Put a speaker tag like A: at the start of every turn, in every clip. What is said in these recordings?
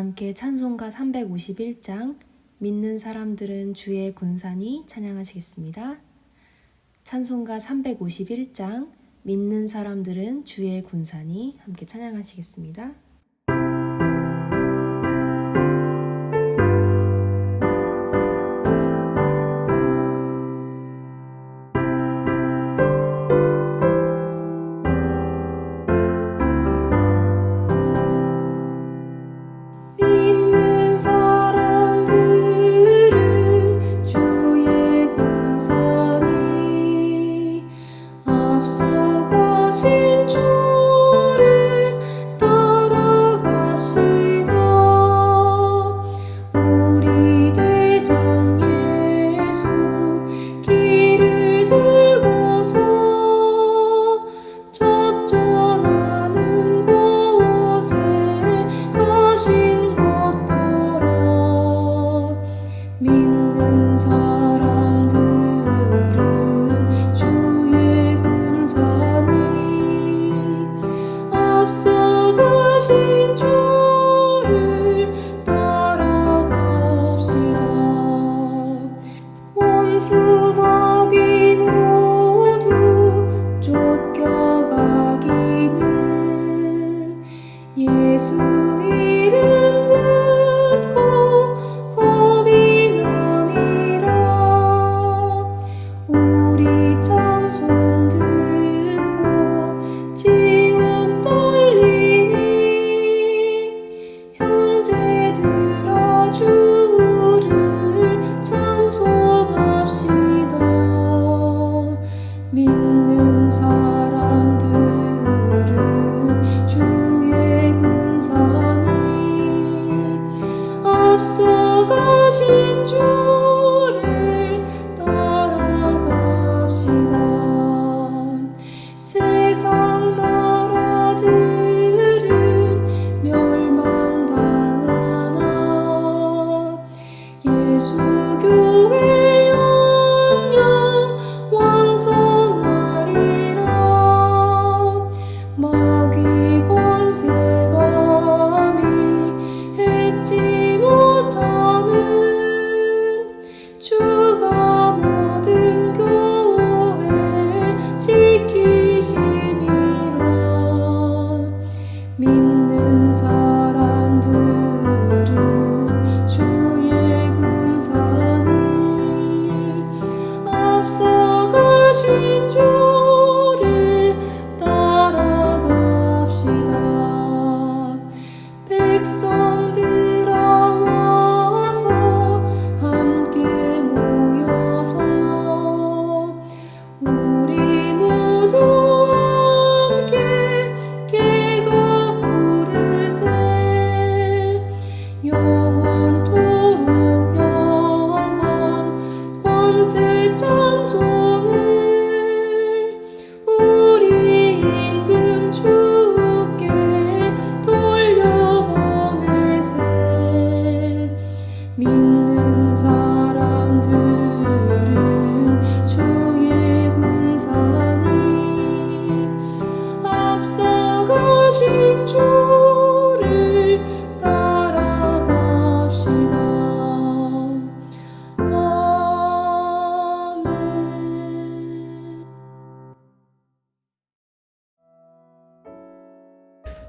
A: 함께 찬송가 351장 믿는 사람들은 주의 군사니 찬양하시겠습니다. 찬송가 351장 믿는 사람들은 주의 군사니 함께 찬양하시겠습니다.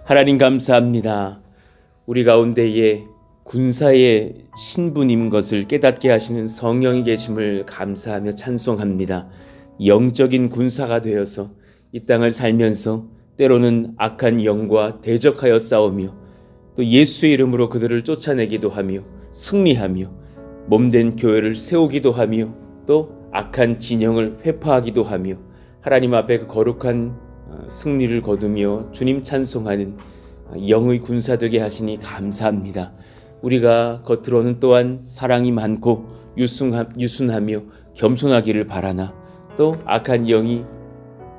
B: 하나님 감사합니다. 우리 가운데에 군사의 신분인 것을 깨닫게 하시는 성령이 계심을 감사하며 찬송합니다. 영적인 군사가 되어서 이 땅을 살면서 때로는 악한 영과 대적하여 싸우며 또 예수의 이름으로 그들을 쫓아내기도 하며 승리하며 몸된 교회를 세우기도 하며 또 악한 진영을 회파하기도 하며 하나님 앞에 그 거룩한 승리를 거두며 주님 찬송하는 영의 군사 되게 하시니 감사합니다. 우리가 겉으로는 또한 사랑이 많고 유순하며 겸손하기를 바라나 또 악한 영이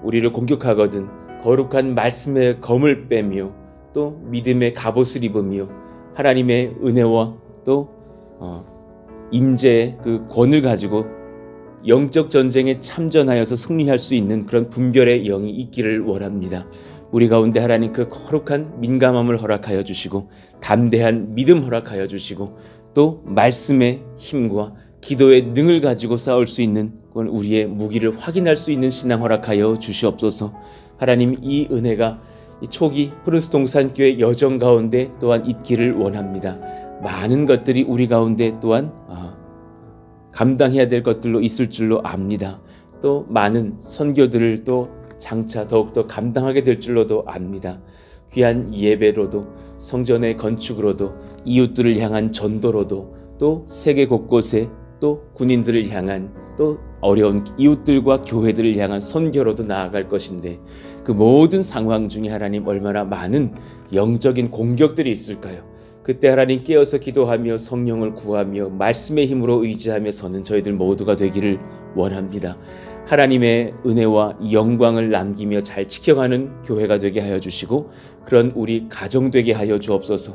B: 우리를 공격하거든 거룩한 말씀의 검을 빼며 또 믿음의 갑옷을 입으며 하나님의 은혜와 또 임재의 그 권을 가지고 영적 전쟁에 참전하여서 승리할 수 있는 그런 분별의 영이 있기를 원합니다. 우리 가운데 하나님 그 거룩한 민감함을 허락하여 주시고 담대한 믿음 허락하여 주시고 또 말씀의 힘과 기도의 능을 가지고 싸울 수 있는 우리의 무기를 확인할 수 있는 신앙 허락하여 주시옵소서. 하나님, 이 은혜가 이 초기 프른스 동산교회 여정 가운데 또한 있기를 원합니다. 많은 것들이 우리 가운데 또한 감당해야 될 것들로 있을 줄로 압니다. 또 많은 선교들을 또 장차 더욱더 감당하게 될 줄로도 압니다. 귀한 예배로도 성전의 건축으로도 이웃들을 향한 전도로도 또 세계 곳곳에 또 군인들을 향한 또 어려운 이웃들과 교회들을 향한 선교로도 나아갈 것인데 그 모든 상황 중에 하나님 얼마나 많은 영적인 공격들이 있을까요? 그때 하나님 깨어서 기도하며 성령을 구하며 말씀의 힘으로 의지하며 서는 저희들 모두가 되기를 원합니다. 하나님의 은혜와 영광을 남기며 잘 지켜가는 교회가 되게 하여 주시고 그런 우리 가정 되게 하여 주옵소서.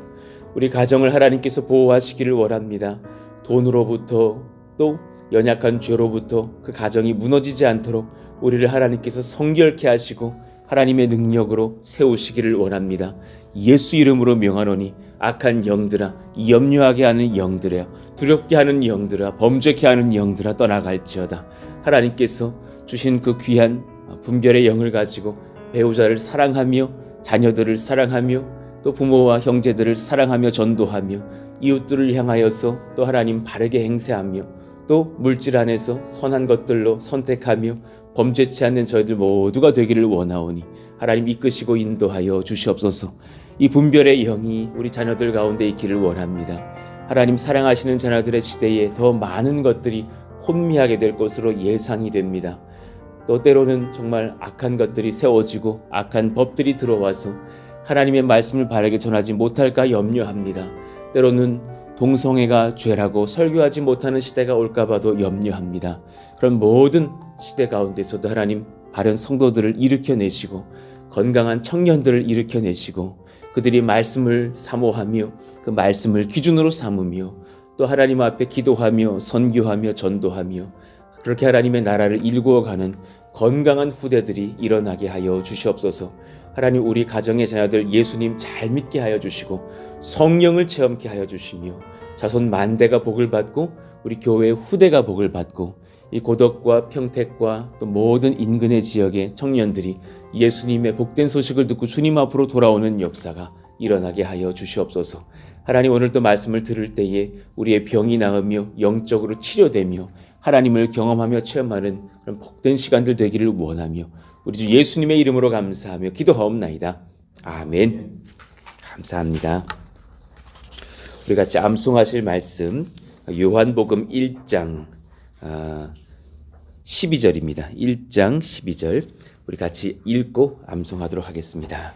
B: 우리 가정을 하나님께서 보호하시기를 원합니다. 돈으로부터 또 연약한 죄로부터 그 가정이 무너지지 않도록 우리를 하나님께서 성결케 하시고 하나님의 능력으로 세우시기를 원합니다. 예수 이름으로 명하노니 악한 영들아, 염려하게 하는 영들아, 두렵게 하는 영들아, 범죄케 하는 영들아 떠나갈지어다. 하나님께서 주신 그 귀한 분별의 영을 가지고 배우자를 사랑하며 자녀들을 사랑하며 또 부모와 형제들을 사랑하며 전도하며 이웃들을 향하여서 또 하나님 바르게 행세하며 또 물질 안에서 선한 것들로 선택하며 범죄치 않는 저희들 모두가 되기를 원하오니 하나님 이끄시고 인도하여 주시옵소서. 이 분별의 영이 우리 자녀들 가운데 있기를 원합니다. 하나님 사랑하시는 자녀들의 시대에 더 많은 것들이 혼미하게 될 것으로 예상이 됩니다. 또 때로는 정말 악한 것들이 세워지고 악한 법들이 들어와서 하나님의 말씀을 바르게 전하지 못할까 염려합니다. 때로는 동성애가 죄라고 설교하지 못하는 시대가 올까봐도 염려합니다. 그런 모든 시대 가운데서도 하나님 바른 성도들을 일으켜내시고 건강한 청년들을 일으켜내시고 그들이 말씀을 사모하며 그 말씀을 기준으로 삼으며 또 하나님 앞에 기도하며 선교하며 전도하며 그렇게 하나님의 나라를 일구어가는 건강한 후대들이 일어나게 하여 주시옵소서. 하나님 우리 가정의 자녀들 예수님 잘 믿게 하여 주시고 성령을 체험케 하여 주시며 자손 만대가 복을 받고 우리 교회의 후대가 복을 받고 이 고덕과 평택과 또 모든 인근의 지역의 청년들이 예수님의 복된 소식을 듣고 주님 앞으로 돌아오는 역사가 일어나게 하여 주시옵소서. 하나님 오늘도 말씀을 들을 때에 우리의 병이 나으며 영적으로 치료되며 하나님을 경험하며 체험하는 그런 복된 시간들 되기를 원하며 우리 주 예수님의 이름으로 감사하며 기도하옵나이다. 아멘. 감사합니다. 우리 같이 암송하실 말씀 요한복음 1장 12절입니다. 1장 12절 우리 같이 읽고 암송하도록 하겠습니다.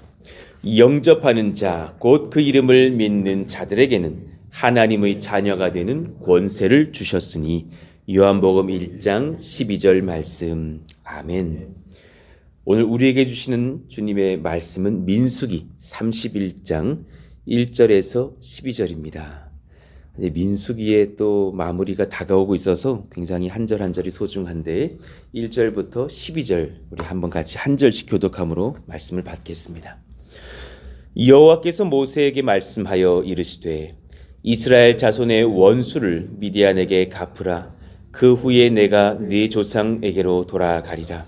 B: 영접하는 자 곧 그 이름을 믿는 자들에게는 하나님의 자녀가 되는 권세를 주셨으니 요한복음 1장 12절 말씀. 아멘. 오늘 우리에게 주시는 주님의 말씀은 민수기 31장 1절에서 12절입니다. 민수기에 또 마무리가 다가오고 있어서 굉장히 한 절 한 절이 소중한데 1절부터 12절 우리 한번 같이 한 절씩 교독함으로 말씀을 받겠습니다. 여호와께서 모세에게 말씀하여 이르시되 이스라엘 자손의 원수를 미디안에게 갚으라. 그 후에 내가 네 조상에게로 돌아가리라.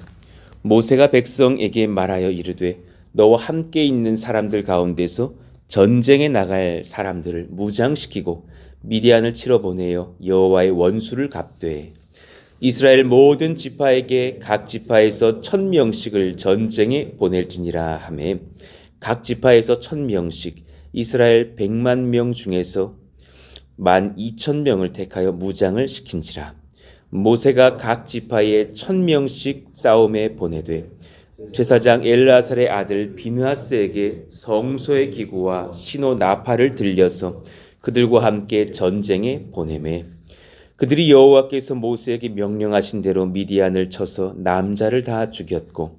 B: 모세가 백성에게 말하여 이르되 너와 함께 있는 사람들 가운데서 전쟁에 나갈 사람들을 무장시키고 미디안을 치러 보내어 여호와의 원수를 갚되 이스라엘 모든 지파에게 각 지파에서 1000명씩을 전쟁에 보낼지니라 하매 각 지파에서 1000명씩 이스라엘 100만 명 중에서 12,000명을 택하여 무장을 시킨지라. 모세가 각 지파에 1000명씩 싸움에 보내되 제사장 엘르아살의 아들 비느하스에게 성소의 기구와 신호 나팔을 들려서 그들과 함께 전쟁에 보내매 그들이 여호와께서 모세에게 명령하신 대로 미디안을 쳐서 남자를 다 죽였고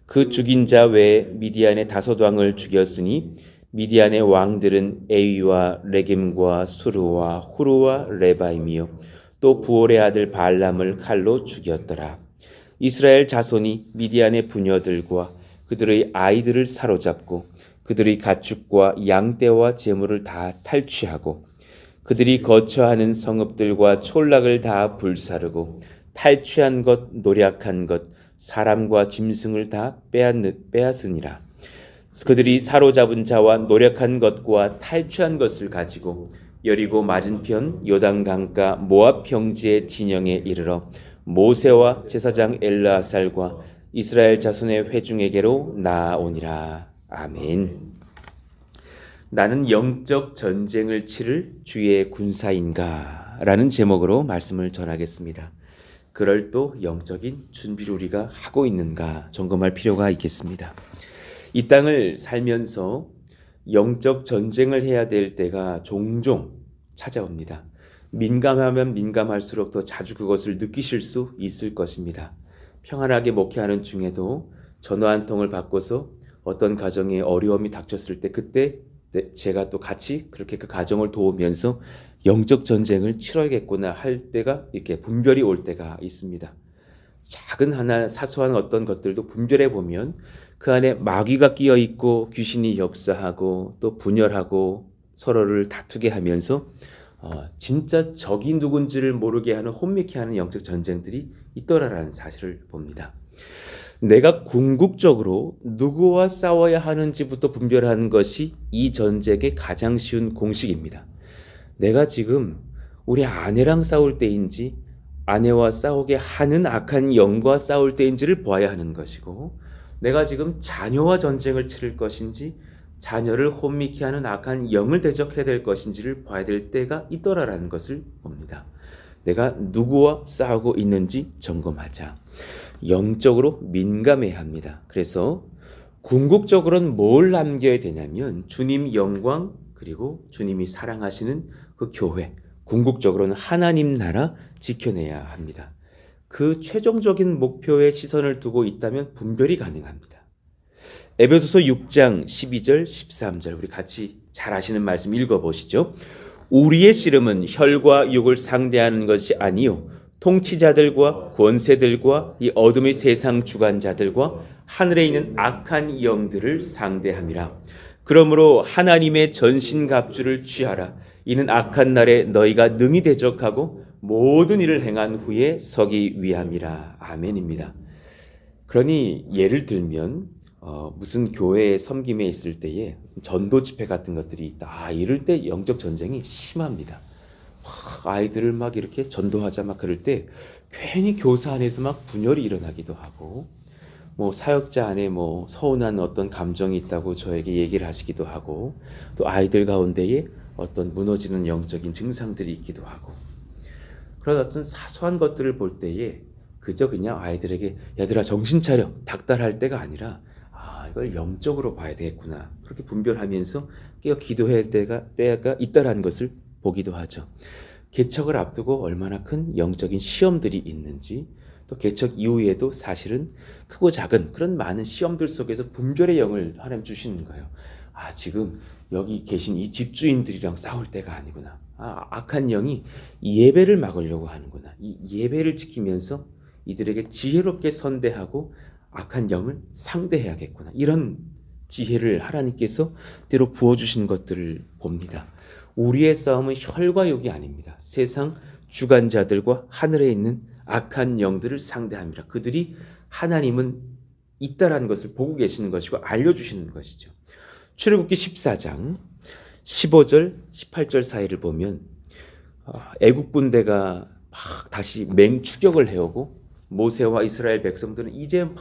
B: 그 죽인 자 외에 미디안의 5왕을 죽였으니 미디안의 왕들은 에위와 레겜과 수르와 후르와 레바임이요 또 부올의 아들 발람을 칼로 죽였더라. 이스라엘 자손이 미디안의 부녀들과 그들의 아이들을 사로잡고 그들의 가축과 양떼와 재물을 다 탈취하고 그들이 거처하는 성읍들과 촌락을 다 불사르고 탈취한 것, 노략한 것, 사람과 짐승을 다 빼앗으니라. 그들이 사로잡은 자와 노력한 것과 탈취한 것을 가지고 여리고 맞은편 요단강가 모압 평지의 진영에 이르러 모세와 제사장 엘르아살과 이스라엘 자손의 회중에게로 나아오니라. 아멘. 나는 영적 전쟁을 치를 주의 군사인가? 라는 제목으로 말씀을 전하겠습니다. 그럴 또 영적인 준비를 우리가 하고 있는가 점검할 필요가 있겠습니다. 이 땅을 살면서 영적 전쟁을 해야 될 때가 종종 찾아옵니다. 민감하면 민감할수록 더 자주 그것을 느끼실 수 있을 것입니다. 평안하게 목회하는 중에도 전화 한 통을 받고서 어떤 가정에 어려움이 닥쳤을 때 그때 제가 또 같이 그렇게 그 가정을 도우면서 영적 전쟁을 치러야겠구나 할 때가 이렇게 분별이 올 때가 있습니다. 작은 하나 사소한 어떤 것들도 분별해 보면 그 안에 마귀가 끼어 있고 귀신이 역사하고 또 분열하고 서로를 다투게 하면서 진짜 적이 누군지를 모르게 하는 혼미케 하는 영적 전쟁들이 있더라라는 사실을 봅니다. 내가 궁극적으로 누구와 싸워야 하는지부터 분별하는 것이 이 전쟁의 가장 쉬운 공식입니다. 내가 지금 우리 아내랑 싸울 때인지 아내와 싸우게 하는 악한 영과 싸울 때인지를 보아야 하는 것이고 내가 지금 자녀와 전쟁을 치를 것인지 자녀를 혼미케 하는 악한 영을 대적해야 될 것인지를 봐야 될 때가 있더라라는 것을 봅니다. 내가 누구와 싸우고 있는지 점검하자. 영적으로 민감해야 합니다. 그래서 궁극적으로는 뭘 남겨야 되냐면 주님 영광 그리고 주님이 사랑하시는 그 교회, 궁극적으로는 하나님 나라 지켜내야 합니다. 그 최종적인 목표에 시선을 두고 있다면 분별이 가능합니다. 에베소서 6장 12절 13절 우리 같이 잘 아시는 말씀 읽어보시죠. 우리의 씨름은 혈과 육을 상대하는 것이 아니요 통치자들과 권세들과 이 어둠의 세상 주관자들과 하늘에 있는 악한 영들을 상대함이라. 그러므로 하나님의 전신갑주를 취하라. 이는 악한 날에 너희가 능히 대적하고 모든 일을 행한 후에 서기 위함이라. 아멘입니다. 그러니 예를 들면 무슨 교회에 섬김에 있을 때에 전도 집회 같은 것들이 있다. 이럴 때 영적 전쟁이 심합니다. 아이들을 막 이렇게 전도하자 막 그럴 때 괜히 교사 안에서 막 분열이 일어나기도 하고 뭐 사역자 안에 뭐 서운한 어떤 감정이 있다고 저에게 얘기를 하시기도 하고 또 아이들 가운데에 어떤 무너지는 영적인 증상들이 있기도 하고 그런 어떤 사소한 것들을 볼 때에 그저 그냥 아이들에게 얘들아 정신 차려 닥달할 때가 아니라 이걸 영적으로 봐야 되겠구나 그렇게 분별하면서 깨어 기도해야 할 때가 있다라는 것을 보기도 하죠. 개척을 앞두고 얼마나 큰 영적인 시험들이 있는지 또 개척 이후에도 사실은 크고 작은 그런 많은 시험들 속에서 분별의 영을 하나님 주시는 거예요. 지금 여기 계신 이 집주인들이랑 싸울 때가 아니구나. 악한 영이 예배를 막으려고 하는구나. 이 예배를 지키면서 이들에게 지혜롭게 선대하고 악한 영을 상대해야겠구나. 이런 지혜를 하나님께서 때로 부어주신 것들을 봅니다. 우리의 싸움은 혈과 육이 아닙니다. 세상 주관자들과 하늘에 있는 악한 영들을 상대합니다. 그들이 하나님은 있다라는 것을 보고 계시는 것이고 알려주시는 것이죠. 출애굽기 14장 15절 18절 사이를 보면 애국 군대가 막 다시 맹추격을 해오고 모세와 이스라엘 백성들은 이제 막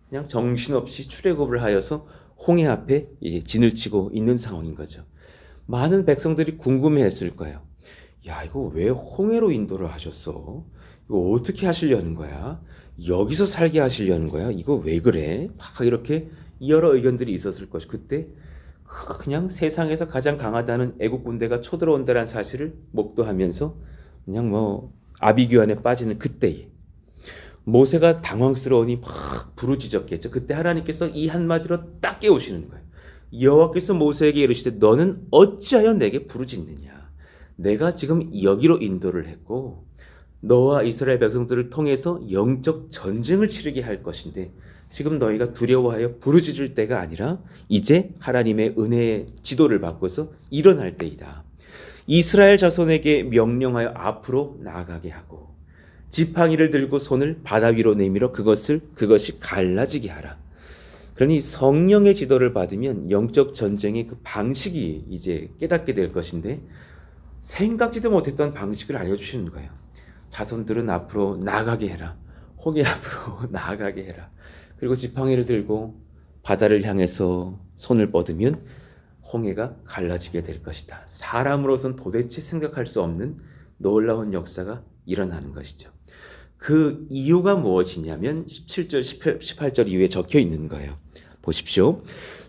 B: 그냥 정신없이 출애굽을 하여서 홍해 앞에 이제 진을 치고 있는 상황인 거죠. 많은 백성들이 궁금해했을 거예요. 야, 이거 왜 홍해로 인도를 하셨어? 이거 어떻게 하시려는 거야? 여기서 살게 하시려는 거야? 이거 왜 그래? 막 이렇게 여러 의견들이 있었을 것이 그때 그냥 세상에서 가장 강하다는 애국 군대가 쳐들어온다는 사실을 목도하면서 그냥 뭐 아비규환에 빠지는 그때에 모세가 당황스러우니 막 부르짖었겠죠. 그때 하나님께서 이 한마디로 딱 깨우시는 거예요. 여호와께서 모세에게 이르시되 너는 어찌하여 내게 부르짖느냐? 내가 지금 여기로 인도를 했고 너와 이스라엘 백성들을 통해서 영적 전쟁을 치르게 할 것인데 지금 너희가 두려워하여 부르짖을 때가 아니라 이제 하나님의 은혜의 지도를 받고서 일어날 때이다. 이스라엘 자손에게 명령하여 앞으로 나아가게 하고 지팡이를 들고 손을 바다 위로 내밀어 그것이 갈라지게 하라. 그러니 성령의 지도를 받으면 영적 전쟁의 그 방식이 이제 깨닫게 될 것인데 생각지도 못했던 방식을 알려주시는 거예요. 자손들은 앞으로 나아가게 해라. 홍해 앞으로 나아가게 해라. 그리고 지팡이를 들고 바다를 향해서 손을 뻗으면 홍해가 갈라지게 될 것이다. 사람으로선 도대체 생각할 수 없는 놀라운 역사가 일어나는 것이죠. 그 이유가 무엇이냐면 17절, 18절 이후에 적혀 있는 거예요. 보십시오.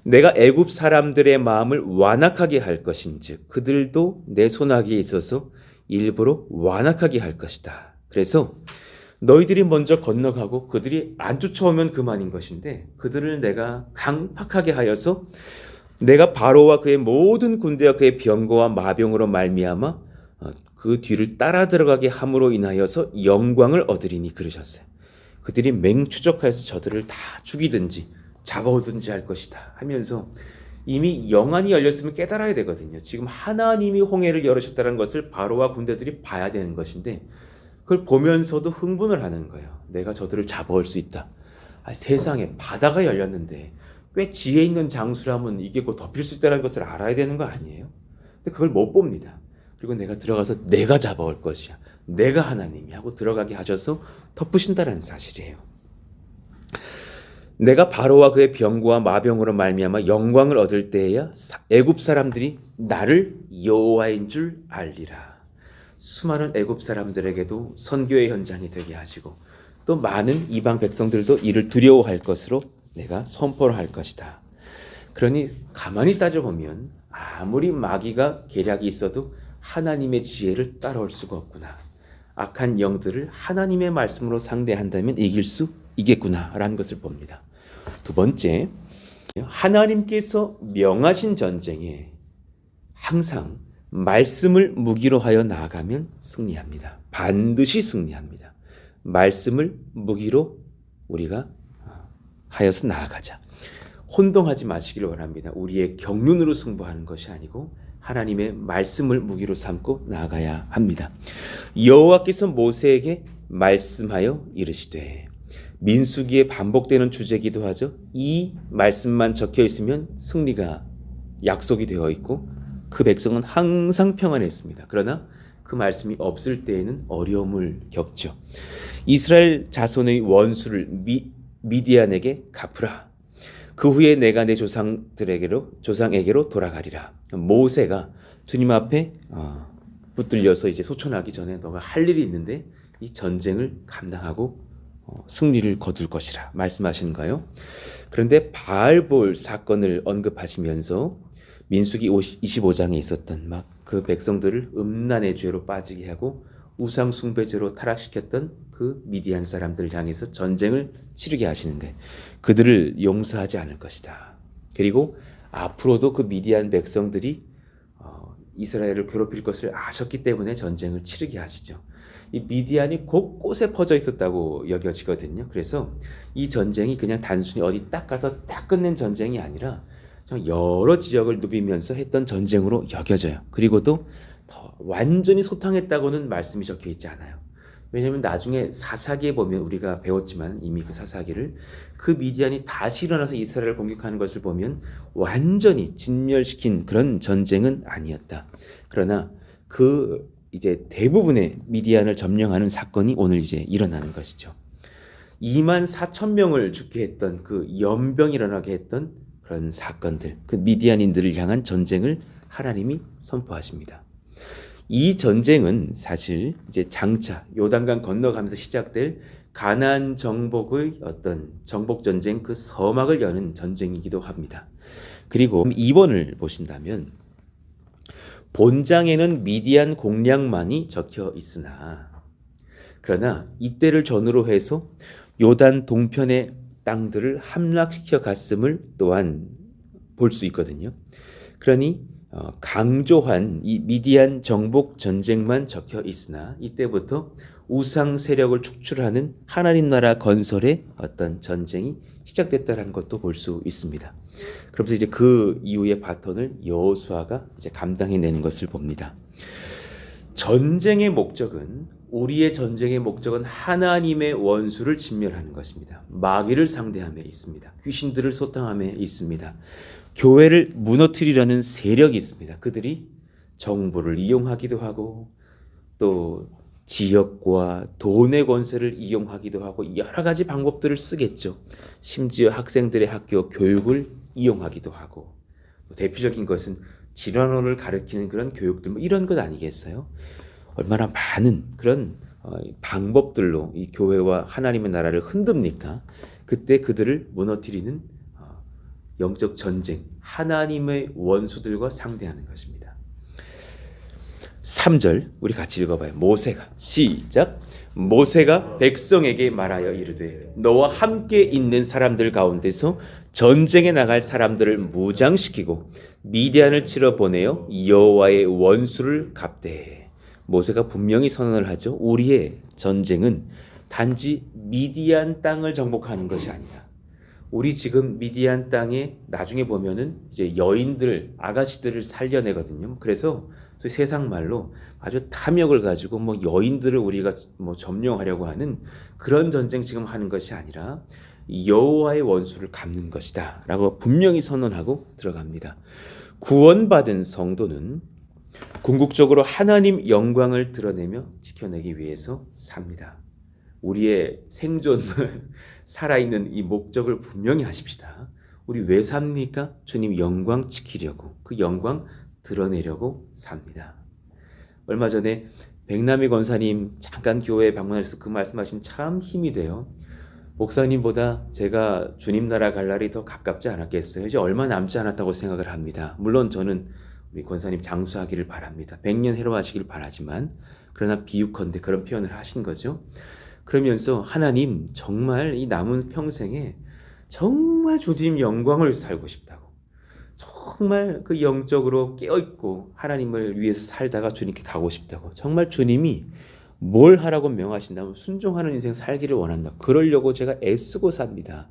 B: 내가 애굽 사람들의 마음을 완악하게 할 것인즉 그들도 내 손아귀에 있어서 일부러 완악하게 할 것이다. 그래서 너희들이 먼저 건너가고 그들이 안 쫓아오면 그만인 것인데 그들을 내가 강팍하게 하여서 내가 바로와 그의 모든 군대와 그의 병거와 마병으로 말미암아 그 뒤를 따라 들어가게 함으로 인하여서 영광을 얻으리니 그러셨어요. 그들이 맹추적하여서 저들을 다 죽이든지 잡아오든지 할 것이다 하면서 이미 영안이 열렸으면 깨달아야 되거든요. 지금 하나님이 홍해를 열으셨다는 것을 바로와 군대들이 봐야 되는 것인데 그걸 보면서도 흥분을 하는 거예요. 내가 저들을 잡아올 수 있다. 세상에 바다가 열렸는데 꽤 지혜 있는 장수라면 이게 곧 덮일 수 있다는 것을 알아야 되는 거 아니에요? 근데 그걸 못 봅니다. 그리고 내가 들어가서 내가 잡아올 것이야. 내가 하나님이 하고 들어가게 하셔서 덮으신다는 사실이에요. 내가 바로와 그의 병거와 마병으로 말미암아 영광을 얻을 때에야 애굽 사람들이 나를 여호와인 줄 알리라. 수많은 애굽 사람들에게도 선교의 현장이 되게 하시고 또 많은 이방 백성들도 이를 두려워할 것으로 내가 선포를 할 것이다. 그러니 가만히 따져보면 아무리 마귀가 계략이 있어도 하나님의 지혜를 따라올 수가 없구나. 악한 영들을 하나님의 말씀으로 상대한다면 이길 수 있겠구나라는 것을 봅니다. 두 번째, 하나님께서 명하신 전쟁에 항상 말씀을 무기로 하여 나아가면 승리합니다. 반드시 승리합니다. 말씀을 무기로 우리가 하여서 나아가자. 혼동하지 마시기를 원합니다. 우리의 경륜으로 승부하는 것이 아니고 하나님의 말씀을 무기로 삼고 나아가야 합니다. 여호와께서 모세에게 말씀하여 이르시되 민수기에 반복되는 주제기도 하죠. 이 말씀만 적혀 있으면 승리가 약속이 되어 있고 그 백성은 항상 평안했습니다. 그러나 그 말씀이 없을 때에는 어려움을 겪죠. 이스라엘 자손의 원수를 미디안에게 갚으라. 그 후에 내가 내 조상에게로 돌아가리라. 모세가 주님 앞에 붙들려서 이제 소천하기 전에 너가 할 일이 있는데 이 전쟁을 감당하고 승리를 거둘 것이라 말씀하시는 거예요. 그런데 바알볼 사건을 언급하시면서 민수기 25장에 있었던 막 그 백성들을 음란의 죄로 빠지게 하고 우상 숭배죄로 타락시켰던 그 미디안 사람들을 향해서 전쟁을 치르게 하시는 거예요. 그들을 용서하지 않을 것이다. 그리고 앞으로도 그 미디안 백성들이 이스라엘을 괴롭힐 것을 아셨기 때문에 전쟁을 치르게 하시죠. 이 미디안이 곳곳에 퍼져 있었다고 여겨지거든요. 그래서 이 전쟁이 그냥 단순히 어디 딱 가서 딱 끝낸 전쟁이 아니라 여러 지역을 누비면서 했던 전쟁으로 여겨져요. 그리고도 더 완전히 소탕했다고는 말씀이 적혀 있지 않아요. 왜냐하면 나중에 사사기에 보면 우리가 배웠지만 이미 그 사사기를 그 미디안이 다시 일어나서 이스라엘을 공격하는 것을 보면 완전히 진멸시킨 그런 전쟁은 아니었다. 그러나 그 이제 대부분의 미디안을 점령하는 사건이 오늘 이제 일어나는 것이죠. 24,000명을 죽게 했던 그 연병이 일어나게 했던 그런 사건들, 그 미디안인들을 향한 전쟁을 하나님이 선포하십니다. 이 전쟁은 사실 이제 장차 요단강 건너가면서 시작될 가나안 정복의 어떤 정복 전쟁, 그 서막을 여는 전쟁이기도 합니다. 그리고 2번을 보신다면 본장에는 미디안 공략만이 적혀 있으나 그러나 이때를 전후로 해서 요단 동편의 땅들을 함락시켜 갔음을 또한 볼 수 있거든요. 그러니 강조한 이 미디안 정복 전쟁만 적혀 있으나 이때부터 우상 세력을 축출하는 하나님 나라 건설의 어떤 전쟁이 시작됐다라는 것도 볼 수 있습니다. 그러면서 이제 그 이후의 바톤을 여호수아가 이제 감당해내는 것을 봅니다. 전쟁의 목적은 우리의 전쟁의 목적은 하나님의 원수를 진멸하는 것입니다. 마귀를 상대함에 있습니다. 귀신들을 소탕함에 있습니다. 교회를 무너뜨리려는 세력이 있습니다. 그들이 정보를 이용하기도 하고 또 지역과 돈의 권세를 이용하기도 하고 여러 가지 방법들을 쓰겠죠. 심지어 학생들의 학교 교육을 이용하기도 하고 대표적인 것은 진화론을 가르치는 그런 교육들 뭐 이런 것 아니겠어요? 얼마나 많은 그런 방법들로 이 교회와 하나님의 나라를 흔듭니까? 그때 그들을 무너뜨리는 영적 전쟁, 하나님의 원수들과 상대하는 것입니다. 3절 우리 같이 읽어봐요. 모세가 시작. 모세가 백성에게 말하여 이르되 너와 함께 있는 사람들 가운데서 전쟁에 나갈 사람들을 무장시키고 미디안을 치러 보내어 여호와의 원수를 갚되. 모세가 분명히 선언을 하죠. 우리의 전쟁은 단지 미디안 땅을 정복하는 것이 아니다. 우리 지금 미디안 땅에 나중에 보면은 이제 여인들, 아가씨들을 살려내거든요. 그래서 세상 말로 아주 탐욕을 가지고 뭐 여인들을 우리가 뭐 점령하려고 하는 그런 전쟁 지금 하는 것이 아니라 여호와의 원수를 갚는 것이다라고 분명히 선언하고 들어갑니다. 구원받은 성도는 궁극적으로 하나님 영광을 드러내며 지켜내기 위해서 삽니다. 우리의 생존을 살아있는 이 목적을 분명히 하십시다. 우리 왜 삽니까? 주님 영광 지키려고, 그 영광 드러내려고 삽니다. 얼마 전에 백남희 권사님 잠깐 교회에 방문하셔서 그 말씀하신 참 힘이 돼요. 목사님보다 제가 주님 나라 갈 날이 더 가깝지 않았겠어요? 이제 얼마 남지 않았다고 생각을 합니다. 물론 저는 우리 권사님 장수하기를 바랍니다. 100년 해로하시길 바라지만 그러나 비유컨대 그런 표현을 하신 거죠. 그러면서 하나님 정말 이 남은 평생에 정말 주님 영광을 위해서 살고 싶다고, 정말 그 영적으로 깨어있고 하나님을 위해서 살다가 주님께 가고 싶다고, 정말 주님이 뭘 하라고 명하신다면 순종하는 인생 살기를 원한다. 그러려고 제가 애쓰고 삽니다.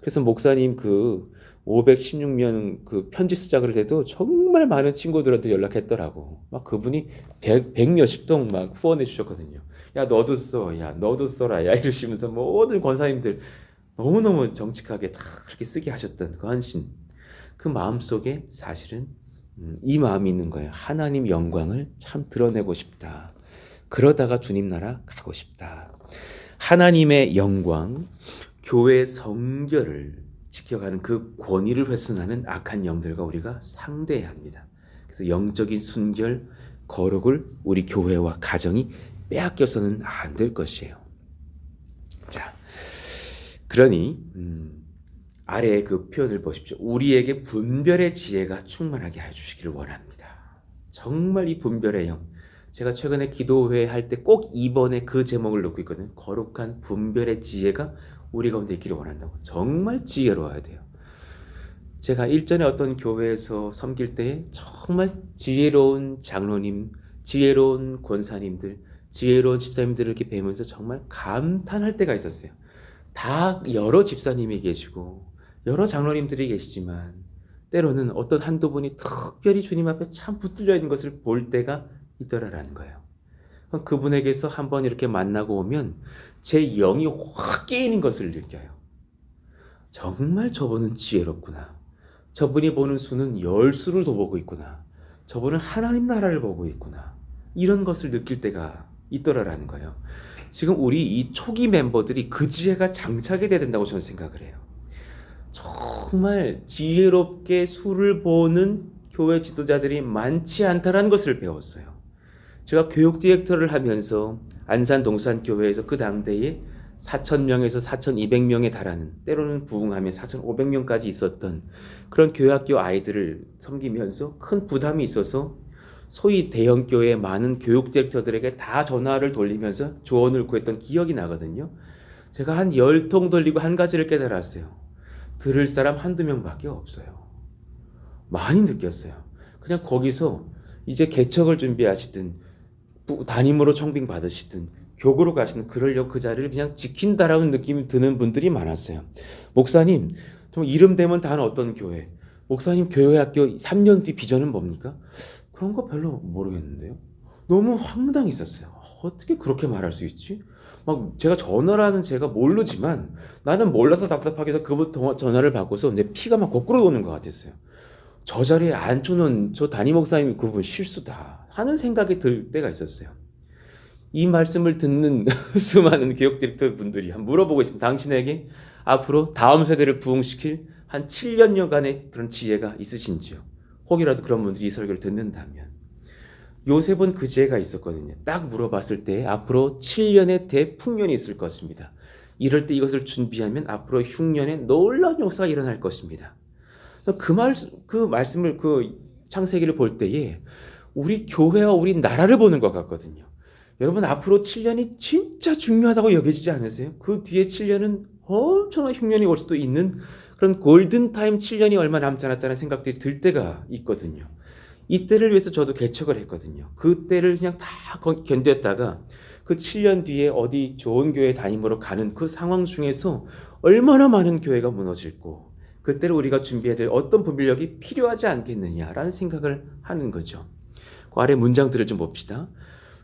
B: 그래서 목사님 그 516명 그 편지 쓰자 그럴 때도 정말 많은 친구들한테 연락했더라고. 막 그분이 100몇십 동 막 후원해 주셨거든요. 야 너도 써, 야 너도 써라, 야 이러시면서 모든 권사님들 너무너무 정직하게 다 그렇게 쓰게 하셨던 그 헌신, 그 마음속에 사실은 이 마음이 있는 거예요. 하나님 영광을 참 드러내고 싶다. 그러다가 주님 나라 가고 싶다. 하나님의 영광, 교회의 성결을 지켜가는 그 권위를 훼손하는 악한 영들과 우리가 상대해야 합니다. 그래서 영적인 순결, 거룩을 우리 교회와 가정이 빼앗겨서는 안 될 것이에요. 자, 그러니 아래의 그 표현을 보십시오. 우리에게 분별의 지혜가 충만하게 해주시기를 원합니다. 정말 이 분별의 영, 제가 최근에 기도회 할 때 꼭 이번에 그 제목을 놓고 있거든요. 거룩한 분별의 지혜가 우리 가운데 있기를 원한다고. 정말 지혜로워야 돼요. 제가 일전에 어떤 교회에서 섬길 때 정말 지혜로운 장로님, 지혜로운 권사님들, 지혜로운 집사님들을 이렇게 뵈면서 정말 감탄할 때가 있었어요. 다 여러 집사님이 계시고 여러 장로님들이 계시지만 때로는 어떤 한두 분이 특별히 주님 앞에 참 붙들려 있는 것을 볼 때가 있더라라는 거예요. 그분에게서 한번 이렇게 만나고 오면 제 영이 확 깨이는 것을 느껴요. 정말 저분은 지혜롭구나. 저분이 보는 수는 10수를 더 보고 있구나. 저분은 하나님 나라를 보고 있구나. 이런 것을 느낄 때가 있더라라는 거예요. 지금 우리 이 초기 멤버들이 그 지혜가 장착이 돼야 된다고 저는 생각을 해요. 정말 지혜롭게 수를 보는 교회 지도자들이 많지 않다라는 것을 배웠어요. 제가 교육 디렉터를 하면서 안산 동산교회에서 그 당대에 4,000명에서 4,200명에 달하는, 때로는 부흥하면 4,500명까지 있었던 그런 교회학교 아이들을 섬기면서 큰 부담이 있어서 소위 대형교회 많은 교육 디렉터들에게 다 전화를 돌리면서 조언을 구했던 기억이 나거든요. 제가 한 10통 돌리고 한 가지를 깨달았어요. 들을 사람 한두 명밖에 없어요. 많이 느꼈어요. 그냥 거기서 이제 개척을 준비하시든 담임으로 청빙 받으시든 교구로 가시는 그러려고 그 자리를 그냥 지킨다라는 느낌이 드는 분들이 많았어요. 목사님, 좀 이름 되면 다는 어떤 교회? 목사님 교회학교 3년째 비전은 뭡니까? 그런 거 별로 모르겠는데요. 너무 황당했었어요. 어떻게 그렇게 말할 수 있지? 막 제가 전화라는 제가 모르지만 나는 몰라서 답답하게 해서 그부터 전화를 받고서 내 피가 막 거꾸로 도는 것 같았어요. 저 자리에 앉혀놓은 저 담임 목사님이 그분 실수다 하는 생각이 들 때가 있었어요. 이 말씀을 듣는 수많은 교육 디렉터 분들이 한번 물어보고 있습니다. 당신에게 앞으로 다음 세대를 부흥시킬 한 7년여간의 그런 지혜가 있으신지요? 혹이라도 그런 분들이 이 설교를 듣는다면. 요셉은 그 지혜가 있었거든요. 딱 물어봤을 때 앞으로 7년의 대풍년이 있을 것입니다. 이럴 때 이것을 준비하면 앞으로 흉년에 놀라운 역사가 일어날 것입니다. 그 말씀을 그 창세기를 볼 때에 우리 교회와 우리 나라를 보는 것 같거든요. 여러분 앞으로 7년이 진짜 중요하다고 여겨지지 않으세요? 그 뒤에 7년은 엄청난 흉년이 올 수도 있는 그런 골든타임 7년이 얼마 남지 않았다는 생각들이 들 때가 있거든요. 이때를 위해서 저도 개척을 했거든요. 그때를 그냥 다 견뎠다가 그 7년 뒤에 어디 좋은 교회 담임으로 가는 그 상황 중에서 얼마나 많은 교회가 무너질고 그때를 우리가 준비해야 될 어떤 분별력이 필요하지 않겠느냐라는 생각을 하는 거죠. 그 아래 문장들을 좀 봅시다.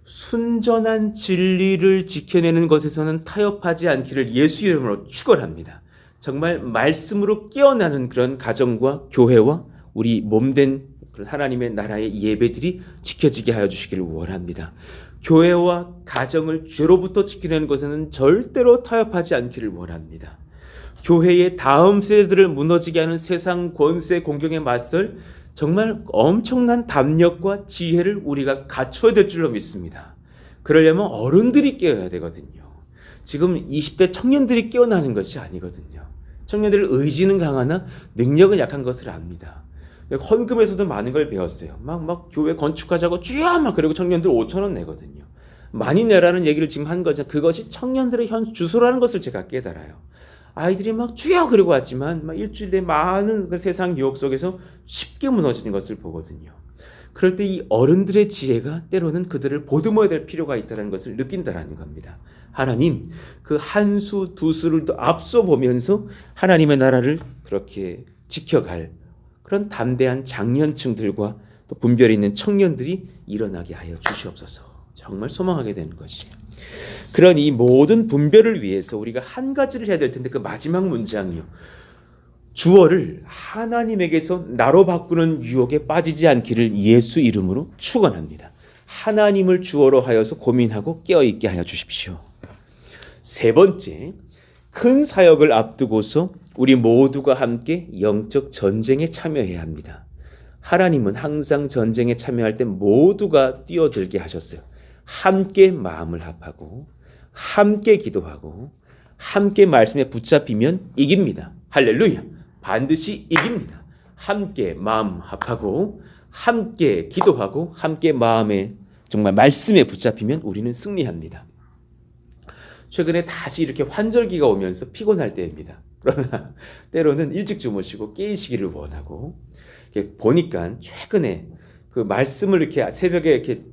B: 순전한 진리를 지켜내는 것에서는 타협하지 않기를 예수 이름으로 축원합니다. 정말 말씀으로 깨어나는 그런 가정과 교회와 우리 몸된 하나님의 나라의 예배들이 지켜지게 하여 주시기를 원합니다. 교회와 가정을 죄로부터 지켜내는 것에는 절대로 타협하지 않기를 원합니다. 교회의 다음 세대들을 무너지게 하는 세상 권세 공경에 맞설 정말 엄청난 담력과 지혜를 우리가 갖춰야 될 줄로 믿습니다. 그러려면 어른들이 깨어야 되거든요. 지금 20대 청년들이 깨어나는 것이 아니거든요. 청년들의 의지는 강하나 능력은 약한 것을 압니다. 헌금에서도 많은 걸 배웠어요. 막 교회 건축하자고 주여 막 그리고 청년들 5,000원 내거든요. 많이 내라는 얘기를 지금 한 거죠. 그것이 청년들의 현 주소라는 것을 제가 깨달아요. 아이들이 막 주여 그러고 왔지만 막 일주일에 많은 그 세상 유혹 속에서 쉽게 무너지는 것을 보거든요. 그럴 때 이 어른들의 지혜가 때로는 그들을 보듬어야 될 필요가 있다는 것을 느낀다라는 겁니다. 하나님 그 한 수 두 수를 더 앞서 보면서 하나님의 나라를 그렇게 지켜갈 그런 담대한 장년층들과 또 분별이 있는 청년들이 일어나게 하여 주시옵소서. 정말 소망하게 되는 것이에요. 그런 이 모든 분별을 위해서 우리가 한 가지를 해야 될 텐데 그 마지막 문장이요. 주어를 하나님에게서 나로 바꾸는 유혹에 빠지지 않기를 예수 이름으로 축원합니다. 하나님을 주어로 하여서 고민하고 깨어있게 하여 주십시오. 세 번째, 큰 사역을 앞두고서 우리 모두가 함께 영적 전쟁에 참여해야 합니다. 하나님은 항상 전쟁에 참여할 때 모두가 뛰어들게 하셨어요. 함께 마음을 합하고 함께 기도하고 함께 말씀에 붙잡히면 이깁니다. 할렐루야. 반드시 이깁니다. 함께 마음 합하고 함께 기도하고 함께 마음에 정말 말씀에 붙잡히면 우리는 승리합니다. 최근에 다시 이렇게 환절기가 오면서 피곤할 때입니다. 그러나 때로는 일찍 주무시고 깨시기를 원하고 보니까 최근에 그 말씀을 이렇게 새벽에 이렇게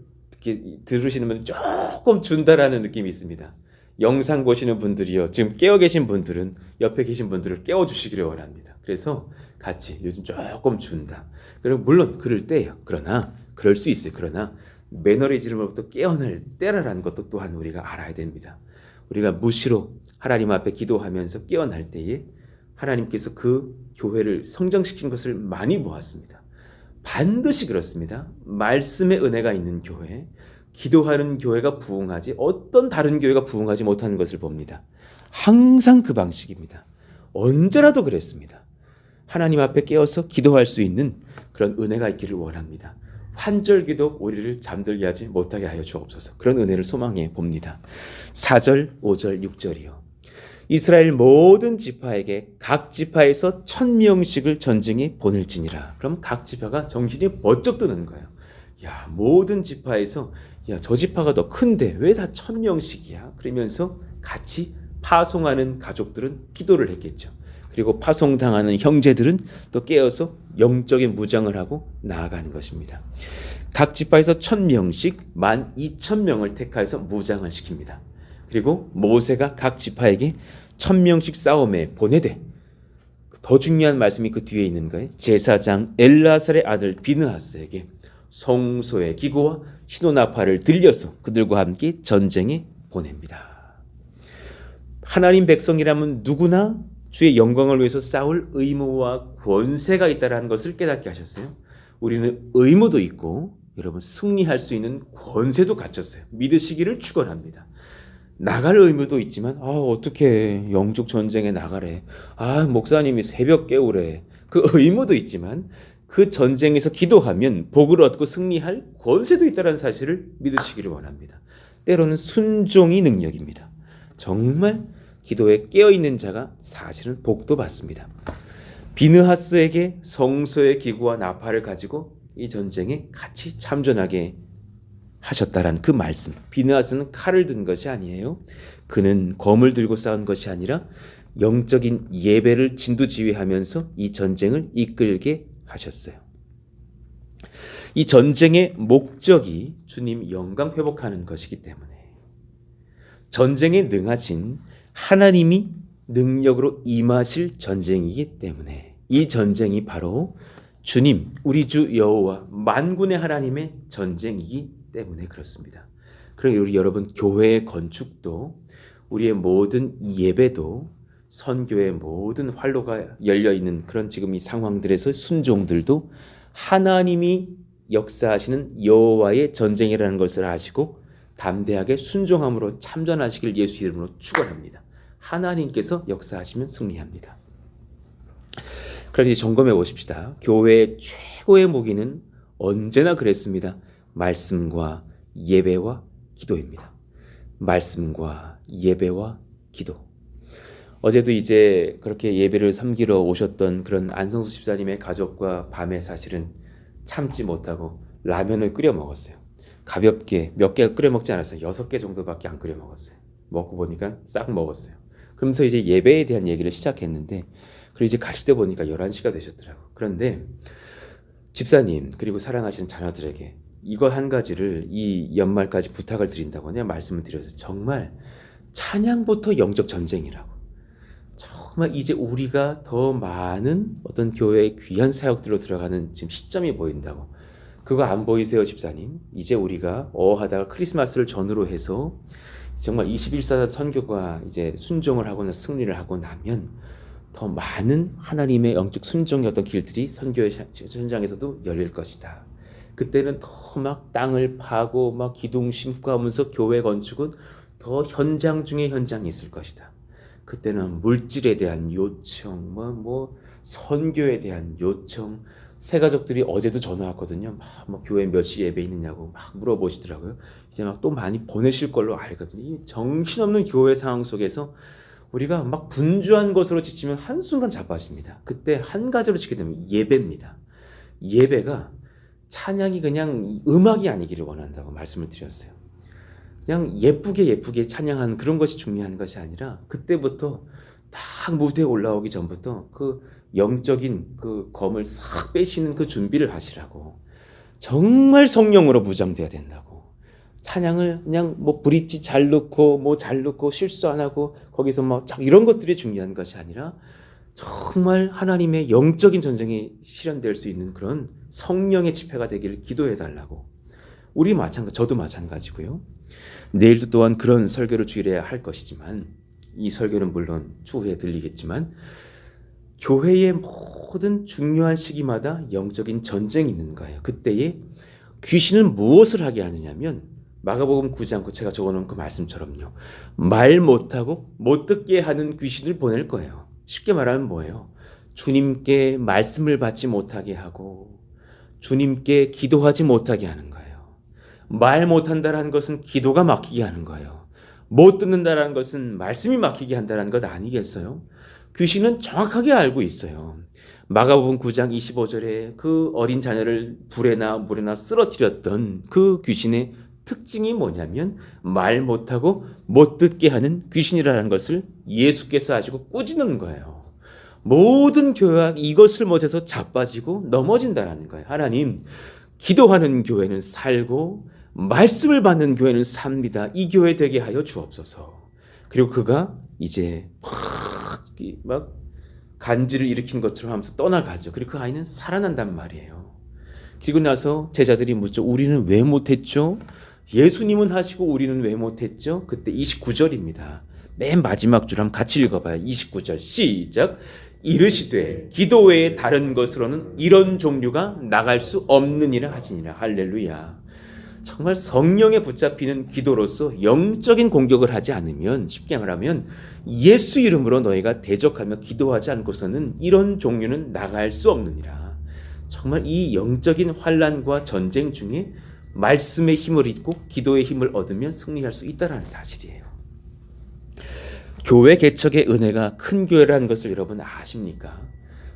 B: 들으시는 분 조금 준다라는 느낌이 있습니다. 영상 보시는 분들이요. 지금 깨어 계신 분들은 옆에 계신 분들을 깨워주시기를 원합니다. 그래서 같이 요즘 조금 준다. 그리고 물론 그럴 때예요. 그러나 그럴 수 있어요. 그러나 매너리즘으로부터 깨어날 때라는 것도 또한 우리가 알아야 됩니다. 우리가 무시로 하나님 앞에 기도하면서 깨어날 때에 하나님께서 그 교회를 성장시킨 것을 많이 보았습니다. 반드시 그렇습니다. 말씀의 은혜가 있는 교회, 기도하는 교회가 부흥하지 어떤 다른 교회가 부흥하지 못하는 것을 봅니다. 항상 그 방식입니다. 언제라도 그랬습니다. 하나님 앞에 깨어서 기도할 수 있는 그런 은혜가 있기를 원합니다. 환절기도 우리를 잠들게 하지 못하게 하여 주옵소서. 그런 은혜를 소망해 봅니다. 4절, 5절, 6절이요. 이스라엘 모든 지파에게 각 지파에서 1,000명씩을 전쟁에 보낼지니라. 그럼 각 지파가 정신이 번쩍 드는 거예요. 야, 모든 지파에서 야, 저 지파가 더 큰데 왜 다 1,000명씩이야? 그러면서 같이 파송하는 가족들은 기도를 했겠죠. 그리고 파송당하는 형제들은 또 깨어서 영적인 무장을 하고 나아가는 것입니다. 각 지파에서 1,000명씩 12,000명을 택하여서 무장을 시킵니다. 그리고 모세가 각 지파에게 1000명씩 싸움에 보내되, 더 중요한 말씀이 그 뒤에 있는 거예요. 제사장 엘라살의 아들 비느하스에게 성소의 기구와 시노나팔을 들려서 그들과 함께 전쟁에 보냅니다. 하나님 백성이라면 누구나 주의 영광을 위해서 싸울 의무와 권세가 있다는 것을 깨닫게 하셨어요. 우리는 의무도 있고 여러분 승리할 수 있는 권세도 갖췄어요. 믿으시기를 축원합니다. 나갈 의무도 있지만 어떻게 영적 전쟁에 나가래. 목사님이 새벽 깨우래. 그 의무도 있지만 그 전쟁에서 기도하면 복을 얻고 승리할 권세도 있다는 사실을 믿으시기를 원합니다. 때로는 순종이 능력입니다. 정말 기도에 깨어있는 자가 사실은 복도 받습니다. 비느하스에게 성소의 기구와 나팔을 가지고 이 전쟁에 같이 참전하게 하셨다라는 그 말씀. 비느하스는 칼을 든 것이 아니에요. 그는 검을 들고 싸운 것이 아니라 영적인 예배를 진두지휘하면서 이 전쟁을 이끌게 하셨어요. 이 전쟁의 목적이 주님 영광 회복하는 것이기 때문에 전쟁에 능하신 하나님이 능력으로 임하실 전쟁이기 때문에 이 전쟁이 바로 주님, 우리 주 여호와 만군의 하나님의 전쟁이기 때문에 그렇습니다. 그럼 우리 여러분 교회의 건축도 우리의 모든 예배도 선교의 모든 활로가 열려있는 그런 지금 이 상황들에서 순종들도 하나님이 역사하시는 여호와의 전쟁이라는 것을 아시고 담대하게 순종함으로 참전하시길 예수 이름으로 축원합니다. 하나님께서 역사하시면 승리합니다. 그러니 점검해 보십시다. 교회의 최고의 무기는 언제나 그랬습니다. 말씀과 예배와 기도입니다. 말씀과 예배와 기도. 어제도 이제 그렇게 예배를 섬기러 오셨던 그런 안성수 집사님의 가족과 밤에 사실은 참지 못하고 라면을 끓여 먹었어요. 가볍게 몇 개 끓여 먹지 않았어요. 6개 정도밖에 안 끓여 먹었어요. 먹고 보니까 싹 먹었어요. 그러면서 이제 예배에 대한 얘기를 시작했는데, 그리고 이제 가실 때 보니까 11시가 되셨더라고요. 그런데 집사님 그리고 사랑하시는 자녀들에게 이거 한 가지를 이 연말까지 부탁을 드린다고 그냥 말씀을 드려서, 정말 찬양부터 영적 전쟁이라고. 정말 이제 우리가 더 많은 어떤 교회의 귀한 사역들로 들어가는 지금 시점이 보인다고. 그거 안 보이세요, 집사님? 이제 우리가 하다가 크리스마스를 전후로 해서 정말 21사 선교가 이제 순종을 하거나 승리를 하고 나면 더 많은 하나님의 영적 순종의 어떤 길들이 선교의 현장에서도 열릴 것이다. 그때는 더 막 땅을 파고 막 기둥 심고 하면서 교회 건축은 더 현장 중에 현장이 있을 것이다. 그때는 물질에 대한 요청, 선교에 대한 요청. 새 가족들이 어제도 전화 왔거든요. 막 교회 몇 시 예배 있느냐고 막 물어보시더라고요. 이제 막 또 많이 보내실 걸로 알거든요. 이 정신없는 교회 상황 속에서 우리가 막 분주한 것으로 지치면 한순간 자빠집니다. 그때 한 가지로 지게 되면 예배입니다. 예배가 찬양이 그냥 음악이 아니기를 원한다고 말씀을 드렸어요. 그냥 예쁘게 찬양하는 그런 것이 중요한 것이 아니라 그때부터 딱 무대에 올라오기 전부터 그 영적인 그 검을 싹 빼시는 그 준비를 하시라고. 정말 성령으로 무장돼야 된다고. 찬양을 그냥 브릿지 잘 넣고 실수 안 하고 거기서 이런 것들이 중요한 것이 아니라 정말 하나님의 영적인 전쟁이 실현될 수 있는 그런 성령의 집회가 되기를 기도해 달라고. 저도 마찬가지고요. 내일도 또한 그런 설교를 주일에 할 것이지만, 이 설교는 물론 추후에 들리겠지만, 교회의 모든 중요한 시기마다 영적인 전쟁이 있는 거예요. 그때에 귀신은 무엇을 하게 하느냐면, 마가복음 9장 제가 적어놓은 그 말씀처럼요, 말 못하고 못 듣게 하는 귀신을 보낼 거예요. 쉽게 말하면 뭐예요? 주님께 말씀을 받지 못하게 하고 주님께 기도하지 못하게 하는 거예요. 말 못한다라는 것은 기도가 막히게 하는 거예요. 못 듣는다라는 것은 말씀이 막히게 한다는 것 아니겠어요? 귀신은 정확하게 알고 있어요. 마가복음 9장 25절에 그 어린 자녀를 불에나 물에나 쓰러뜨렸던 그 귀신의 특징이 뭐냐면 말 못하고 못 듣게 하는 귀신이라는 것을 예수께서 아시고 꾸짖는 거예요. 모든 교회가 이것을 못해서 자빠지고 넘어진다는 거예요. 하나님, 기도하는 교회는 살고 말씀을 받는 교회는 삽니다. 이 교회 되게 하여 주옵소서. 그리고 그가 이제 막 간지를 일으킨 것처럼 하면서 떠나가죠. 그리고 그 아이는 살아난단 말이에요. 그리고 나서 제자들이 묻죠. 우리는 왜 못했죠? 예수님은 하시고 우리는 왜 못했죠? 그때 29절입니다. 맨 마지막 줄 한번 같이 읽어봐요. 29절 시작. 이르시되 기도 외에 다른 것으로는 이런 종류가 나갈 수 없느니라 하시니라. 할렐루야. 정말 성령에 붙잡히는 기도로서 영적인 공격을 하지 않으면, 쉽게 말하면 예수 이름으로 너희가 대적하며 기도하지 않고서는 이런 종류는 나갈 수 없느니라. 정말 이 영적인 환난과 전쟁 중에 말씀의 힘을 잊고 기도의 힘을 얻으면 승리할 수 있다는 사실이에요. 교회 개척의 은혜가 큰 교회라는 것을 여러분 아십니까?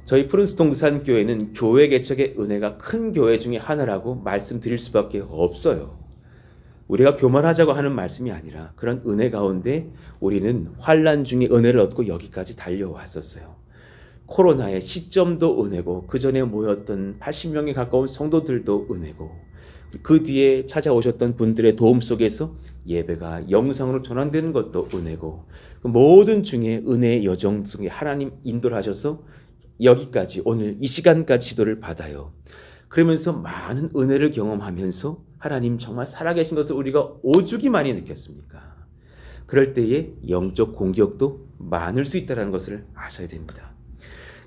B: 저희 푸른스 동산 교회는 교회 개척의 은혜가 큰 교회 중에 하나라고 말씀드릴 수밖에 없어요. 우리가 교만하자고 하는 말씀이 아니라 그런 은혜 가운데 우리는 환난 중에 은혜를 얻고 여기까지 달려왔었어요. 코로나의 시점도 은혜고 그 전에 모였던 80명에 가까운 성도들도 은혜고 그 뒤에 찾아오셨던 분들의 도움 속에서 예배가 영상으로 전환되는 것도 은혜고 그 모든 중에 은혜의 여정 속에 하나님 인도를 하셔서 여기까지 오늘 이 시간까지 지도를 받아요. 그러면서 많은 은혜를 경험하면서 하나님 정말 살아계신 것을 우리가 오죽이 많이 느꼈습니까? 그럴 때에 영적 공격도 많을 수 있다는 것을 아셔야 됩니다.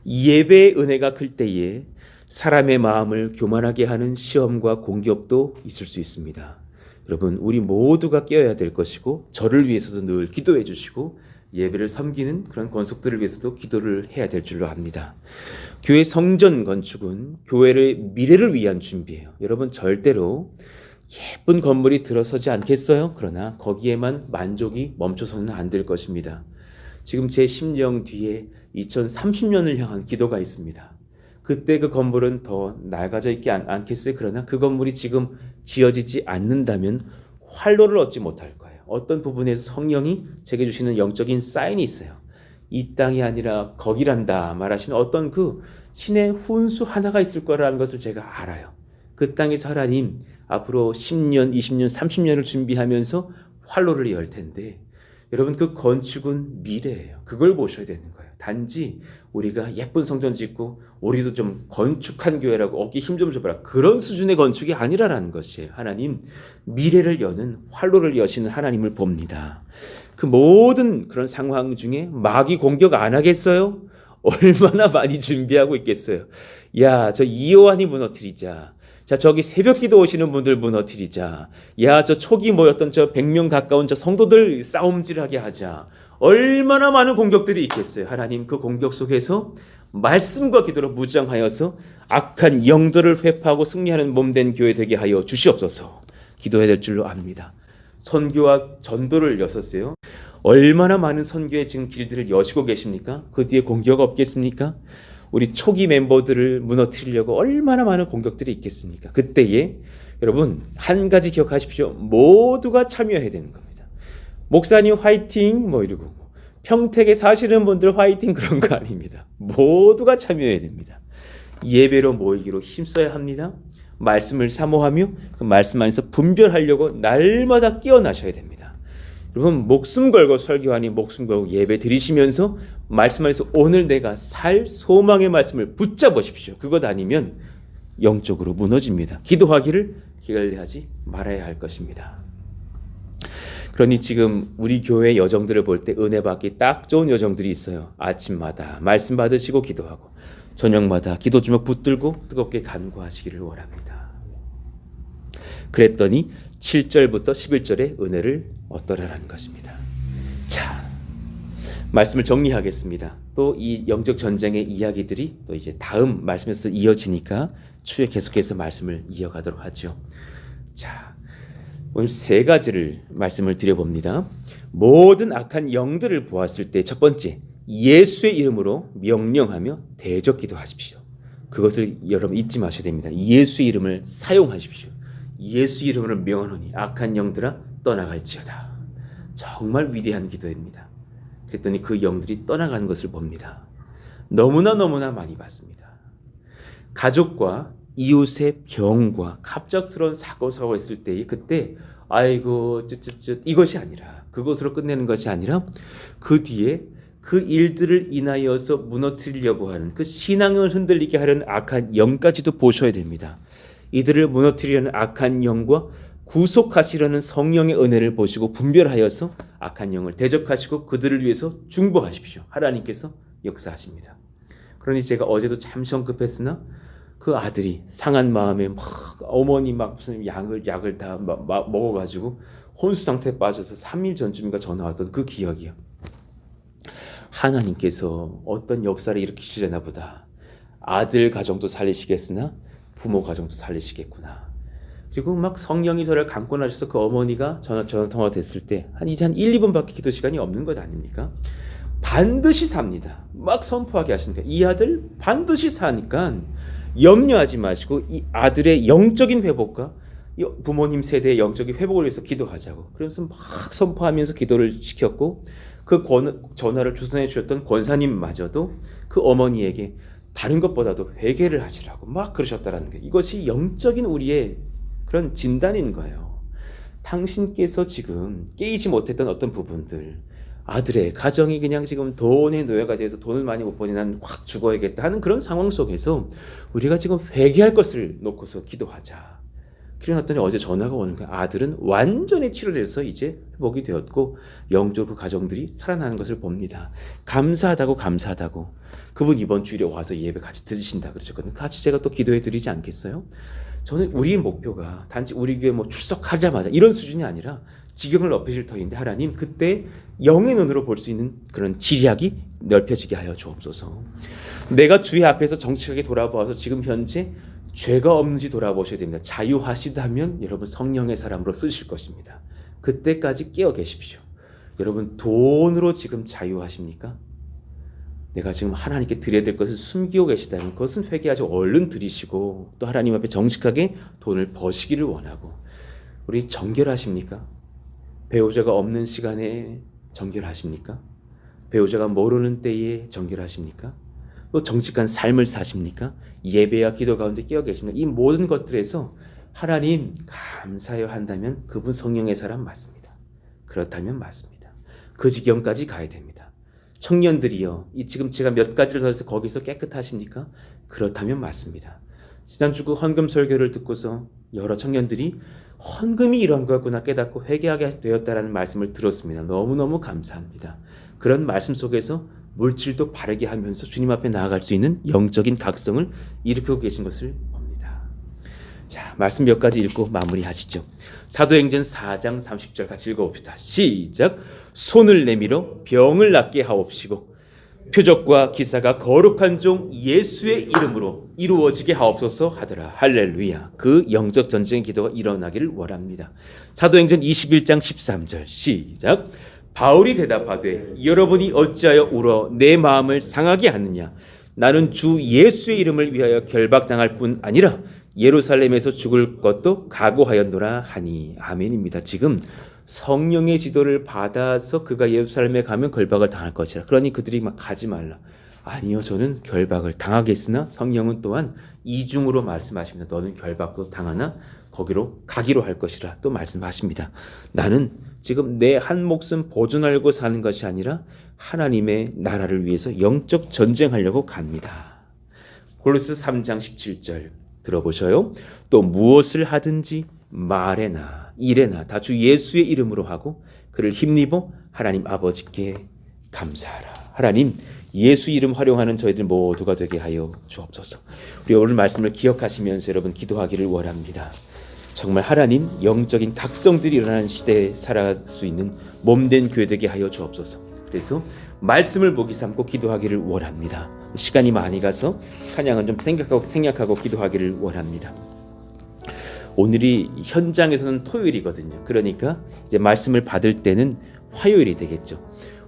B: 예배의 은혜가 클 때에 사람의 마음을 교만하게 하는 시험과 공격도 있을 수 있습니다. 여러분, 우리 모두가 깨어야 될 것이고 저를 위해서도 늘 기도해 주시고 예배를 섬기는 그런 권속들을 위해서도 기도를 해야 될 줄로 압니다. 교회 성전 건축은 교회의 미래를 위한 준비예요. 여러분, 절대로 예쁜 건물이 들어서지 않겠어요? 그러나 거기에만 만족이 멈춰서는 안 될 것입니다. 지금 제 심령 뒤에 2030년을 향한 기도가 있습니다. 그때 그 건물은 더 낡아져 있지 않겠어요? 그러나 그 건물이 지금 지어지지 않는다면 활로를 얻지 못할 거예요. 어떤 부분에서 성령이 제게 주시는 영적인 사인이 있어요. 이 땅이 아니라 거기란다 말하시는 어떤 그 신의 훈수 하나가 있을 거라는 것을 제가 알아요. 그 땅에서 하나님 앞으로 10년, 20년, 30년을 준비하면서 활로를 열 텐데 여러분 그 건축은 미래예요. 그걸 보셔야 되는 거예요. 단지 우리가 예쁜 성전 짓고 우리도 좀 건축한 교회라고 어깨 힘 좀 줘봐라. 그런 수준의 건축이 아니라는 것이에요. 하나님 미래를 여는 활로를 여시는 하나님을 봅니다. 그 모든 그런 상황 중에 마귀 공격 안 하겠어요? 얼마나 많이 준비하고 있겠어요. 야, 저 이요한이 무너뜨리자. 자, 저기 새벽 기도 오시는 분들 무너뜨리자. 야, 저 초기 모였던 저 100명 가까운 저 성도들 싸움질하게 하자. 얼마나 많은 공격들이 있겠어요. 하나님 그 공격 속에서 말씀과 기도로 무장하여서 악한 영들을 회파하고 승리하는 몸된 교회 되게 하여 주시옵소서. 기도해야 될 줄로 압니다. 선교와 전도를 여셨어요. 얼마나 많은 선교의 지금 길들을 여시고 계십니까? 그 뒤에 공격 없겠습니까? 우리 초기 멤버들을 무너뜨리려고 얼마나 많은 공격들이 있겠습니까? 그때에 여러분 한 가지 기억하십시오. 모두가 참여해야 되는 겁니다. 목사님 화이팅 뭐 이러고 평택에 사시는 분들 화이팅 그런 거 아닙니다. 모두가 참여해야 됩니다. 예배로 모이기로 힘써야 합니다. 말씀을 사모하며 그 말씀 안에서 분별하려고 날마다 깨어나셔야 됩니다. 여러분 목숨 걸고 설교하니 목숨 걸고 예배 드리시면서 말씀 안에서 오늘 내가 살 소망의 말씀을 붙잡으십시오. 그것 아니면 영적으로 무너집니다. 기도하기를 기갈리하지 말아야 할 것입니다. 그러니 지금 우리 교회 여정들을 볼 때 은혜 받기 딱 좋은 여정들이 있어요. 아침마다 말씀 받으시고 기도하고 저녁마다 기도 주먹 붙들고 뜨겁게 간구하시기를 원합니다. 그랬더니 7절부터 11절의 은혜를 얻더라라는 것입니다. 자, 말씀을 정리하겠습니다. 또 이 영적 전쟁의 이야기들이 또 이제 다음 말씀에서 이어지니까 추후에 계속해서 말씀을 이어가도록 하죠. 자, 오늘 세 가지를 말씀을 드려봅니다. 모든 악한 영들을 보았을 때 첫 번째, 예수의 이름으로 명령하며 대적 기도하십시오. 그것을 여러분 잊지 마셔야 됩니다. 예수의 이름을 사용하십시오. 예수 이름으로 명하노니 악한 영들아 떠나갈지어다. 정말 위대한 기도입니다. 그랬더니 그 영들이 떠나가는 것을 봅니다. 너무나 많이 봤습니다. 가족과 이웃의 병과 갑작스러운 사고가 있을 때 그때 아이고 쯧쯧쯧 이것이 아니라 그것으로 끝내는 것이 아니라 그 뒤에 그 일들을 인하여서 무너뜨리려고 하는 그 신앙을 흔들리게 하려는 악한 영까지도 보셔야 됩니다. 이들을 무너뜨리려는 악한 영과 구속하시려는 성령의 은혜를 보시고 분별하여서 악한 영을 대적하시고 그들을 위해서 중보하십시오. 하나님께서 역사하십니다. 그러니 제가 어제도 참 성급했으나 그 아들이 상한 마음에 막 어머니 막 무슨 약을 다 먹어가지고 혼수 상태에 빠져서 3일 전쯤인가 전화 왔던 그 기억이요. 하나님께서 어떤 역사를 일으키시려나 보다. 아들 가정도 살리시겠으나 부모 가정도 살리시겠구나. 그리고 막 성령이 저를 강권하셔서 그 어머니가 전화 통화 됐을 때 이제 한 1, 2분밖에 기도 시간이 없는 것 아닙니까? 반드시 삽니다. 막 선포하게 하시니까 이 아들 반드시 사니까 염려하지 마시고 이 아들의 영적인 회복과 부모님 세대의 영적인 회복을 위해서 기도하자고. 그러면서 막 선포하면서 기도를 시켰고 그 전화를 주선해 주셨던 권사님마저도 그 어머니에게 다른 것보다도 회개를 하시라고 막 그러셨다라는 게 이것이 영적인 우리의 그런 진단인 거예요. 당신께서 지금 깨이지 못했던 어떤 부분들, 아들의 가정이 그냥 지금 돈의 노예가 돼서 돈을 많이 못 버니 난 확 죽어야겠다 하는 그런 상황 속에서 우리가 지금 회개할 것을 놓고서 기도하자. 그랬더니 어제 전화가 오는 거야. 아들은 완전히 치료돼서 이제 회복이 되었고 영적으로 그 가정들이 살아나는 것을 봅니다. 감사하다고 그분 이번 주일에 와서 예배 같이 드리신다 그러셨거든요. 같이 제가 또 기도해 드리지 않겠어요? 저는 우리의 목표가 단지 우리 교회 뭐 출석하자마자 이런 수준이 아니라 지경을 넓히실 터인데 하나님 그때 영의 눈으로 볼 수 있는 그런 지략이 넓혀지게 하여 주옵소서. 내가 주의 앞에서 정직하게 돌아보아서 지금 현재 죄가 없는지 돌아보셔야 됩니다. 자유하시다면 여러분 성령의 사람으로 쓰실 것입니다. 그때까지 깨어 계십시오. 여러분 돈으로 지금 자유하십니까? 내가 지금 하나님께 드려야 될 것을 숨기고 계시다면 그것은 회개하시고 얼른 드리시고 또 하나님 앞에 정직하게 돈을 버시기를 원하고 우리 정결하십니까? 배우자가 없는 시간에 정결하십니까? 배우자가 모르는 때에 정결하십니까? 또 정직한 삶을 사십니까? 예배와 기도 가운데 깨어 계십니까? 이 모든 것들에서 하나님 감사해요 한다면 그분 성령의 사람 맞습니다. 그렇다면 맞습니다. 그 지경까지 가야 됩니다. 청년들이요, 이 지금 제가 몇 가지를 더해서 거기서 깨끗하십니까? 그렇다면 맞습니다. 지난주 그 헌금 설교를 듣고서 여러 청년들이 헌금이 이런 거였구나 깨닫고 회개하게 되었다라는 말씀을 들었습니다. 너무너무 감사합니다. 그런 말씀 속에서 물질도 바르게 하면서 주님 앞에 나아갈 수 있는 영적인 각성을 일으키고 계신 것을 봅니다. 자, 말씀 몇 가지 읽고 마무리하시죠. 사도행전 4장 30절 같이 읽어봅시다. 시작. 손을 내밀어 병을 낫게 하옵시고 표적과 기사가 거룩한 종 예수의 이름으로 이루어지게 하옵소서 하더라. 할렐루야. 그 영적 전쟁의 기도가 일어나기를 원합니다. 사도행전 21장 13절 시작. 바울이 대답하되 여러분이 어찌하여 울어 내 마음을 상하게 하느냐. 나는 주 예수의 이름을 위하여 결박당할 뿐 아니라 예루살렘에서 죽을 것도 각오하였노라 하니. 아멘입니다. 지금 성령의 지도를 받아서 그가 예루살렘에 가면 결박을 당할 것이라. 그러니 그들이 막 가지 말라. 아니요, 저는 결박을 당하겠으나 성령은 또한 이중으로 말씀하십니다. 너는 결박도 당하나 거기로 가기로 할 것이라 또 말씀하십니다. 나는 지금 내 한 목숨 보존하려고 사는 것이 아니라 하나님의 나라를 위해서 영적 전쟁하려고 갑니다. 골로새 3장 17절 들어보셔요. 또 무엇을 하든지 말에나 일에나 다 주 예수의 이름으로 하고 그를 힘입어 하나님 아버지께 감사하라. 하나님 예수 이름 활용하는 저희들 모두가 되게 하여 주옵소서. 우리 오늘 말씀을 기억하시면서 여러분 기도하기를 원합니다. 정말 하나님 영적인 각성들이 일어나는 시대에 살아갈 수 있는 몸된 교회 되게 하여 주옵소서. 그래서 말씀을 목이 삼고 기도하기를 원합니다. 시간이 많이 가서 찬양은 좀 생략하고 기도하기를 원합니다. 오늘이 현장에서는 토요일이거든요. 그러니까 이제 말씀을 받을 때는 화요일이 되겠죠.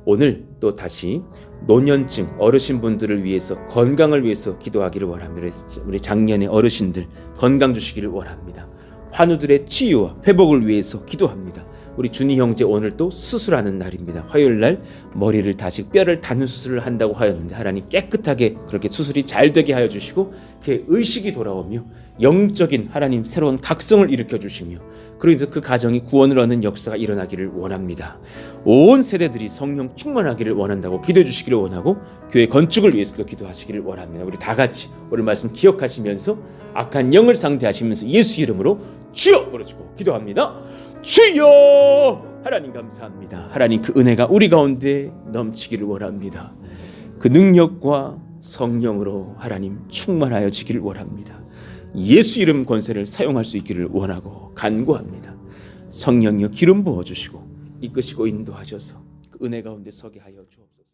B: 오늘 또 다시 노년층 어르신분들을 위해서 건강을 위해서 기도하기를 원합니다. 우리 작년의 어르신들 건강 주시기를 원합니다. 환우들의 치유와 회복을 위해서 기도합니다. 우리 준희 형제 오늘 또 수술하는 날입니다. 화요일 날 머리를 다시 뼈를 닫는 수술을 한다고 하였는데 하나님 깨끗하게 그렇게 수술이 잘 되게 하여 주시고 그의 의식이 돌아오며 영적인 하나님 새로운 각성을 일으켜 주시며 그래서 그 가정이 구원을 얻는 역사가 일어나기를 원합니다. 온 세대들이 성령 충만하기를 원한다고 기도해 주시기를 원하고 교회 건축을 위해서도 기도하시기를 원합니다. 우리 다 같이 오늘 말씀 기억하시면서 악한 영을 상대하시면서 예수 이름으로 주여 부르시고 기도합니다. 주여! 하나님 감사합니다. 하나님 그 은혜가 우리 가운데 넘치기를 원합니다. 그 능력과 성령으로 하나님 충만하여 지기를 원합니다. 예수 이름 권세를 사용할 수 있기를 원하고 간구합니다. 성령이여 기름 부어주시고 이끄시고 인도하셔서 그 은혜 가운데 서게 하여 주옵소서.